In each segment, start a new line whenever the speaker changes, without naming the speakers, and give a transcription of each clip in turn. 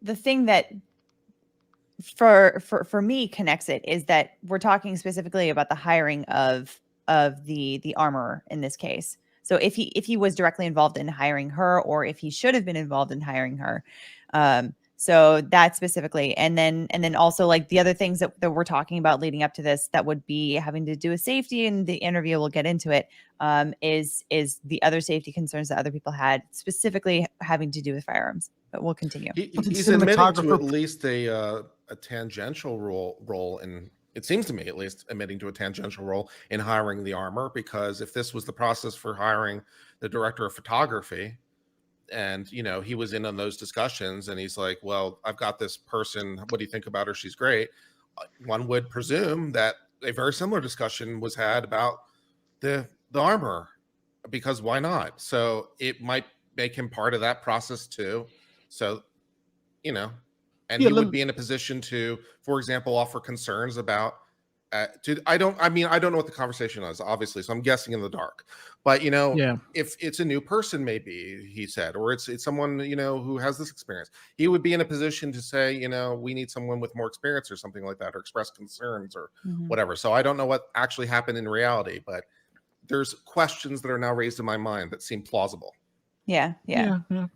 The thing that for me connects it is that we're talking specifically about the hiring of the armorer in this case. So if he was directly involved in hiring her, or if he should have been involved in hiring her, so that specifically, and then also like the other things that we're talking about leading up to this that would be having to do with safety, and the interview we'll get into it, is the other safety concerns that other people had, specifically having to do with firearms. But we'll continue.
He's admitting to at least a tangential role in, it seems to me at least, admitting to a tangential role in hiring the armor, because if this was the process for hiring the director of photography, and he was in on those discussions, and he's like, well, I've got this person, what do you think about her, she's great, one would presume that a very similar discussion was had about the armor, because why not? So it might make him part of that process too. So and he would be in a position to, for example, offer concerns about I don't know what the conversation is, obviously, so I'm guessing in the dark. But if it's a new person, maybe he said, or it's someone who has this experience, he would be in a position to say, we need someone with more experience or something like that, or express concerns or whatever. So I don't know what actually happened in reality, but there's questions that are now raised in my mind that seem plausible.
Yeah.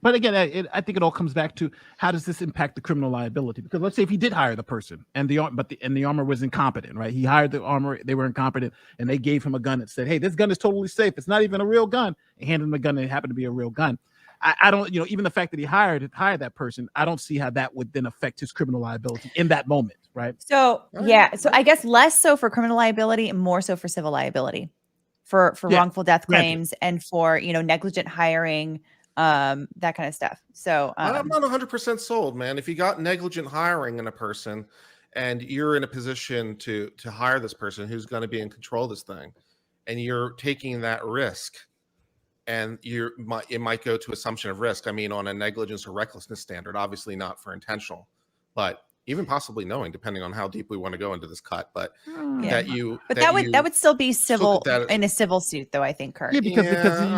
But again, I think it all comes back to, how does this impact the criminal liability? Because let's say if he did hire the person, and the armor was incompetent, right? He hired the armor, they were incompetent, and they gave him a gun that said, "Hey, this gun is totally safe. It's not even a real gun." And handed him a gun that happened to be a real gun. I don't, even the fact that he hired that person, I don't see how that would then affect his criminal liability in that moment, right?
So so I guess less so for criminal liability and more so for civil liability. For wrongful death claims and for negligent hiring, that kind of stuff. So
I'm not 100% sold, man. If you got negligent hiring in a person, and you're in a position to hire this person who's going to be in control of this thing, and you're taking that risk, and it might go to assumption of risk. I mean, on a negligence or recklessness standard, obviously not for intentional, but even possibly knowing, depending on how deep we want to go into this cut, but that would
still be civil in a civil suit, though, I think, Kurt.
Yeah,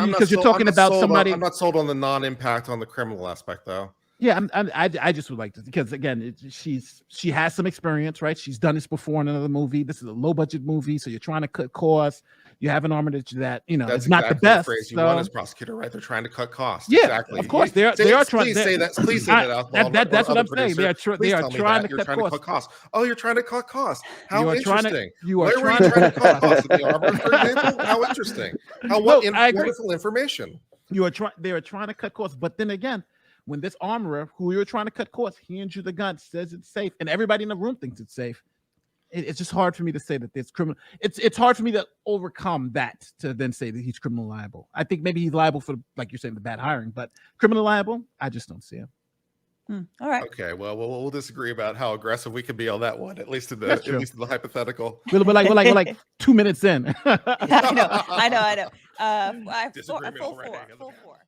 because you're talking about somebody.
I'm not sold on the non-impact on the criminal aspect, though.
Yeah, I just would like to, because again, she has some experience, right? She's done this before in another movie. This is a low budget movie, so you're trying to cut costs. You have an armor that's
That's
it's not the best.
The phrase you want as prosecutor, right? They're trying to cut costs.
Yeah,
exactly.
Of course they are trying.
Please say that. Please say that out loud.
That's what I'm saying. They are trying to cut costs.
Oh, you're trying to cut costs. How interesting.
Where
were you trying to cut costs? In the armor, for example? How interesting. Wonderful information.
They are trying to cut costs, but then again, when this armorer, who you're trying to cut costs, he hands you the gun, says it's safe, and everybody in the room thinks it's safe. It's just hard for me to say that it's criminal. It's hard for me to overcome that, to then say that he's criminal liable. I think maybe he's liable for, like you're saying, the bad hiring, but criminal liable, I just don't see him.
All right.
Okay. Well, we'll disagree about how aggressive we could be on that one. At least in the hypothetical.
We're like 2 minutes in.
I know. Full four.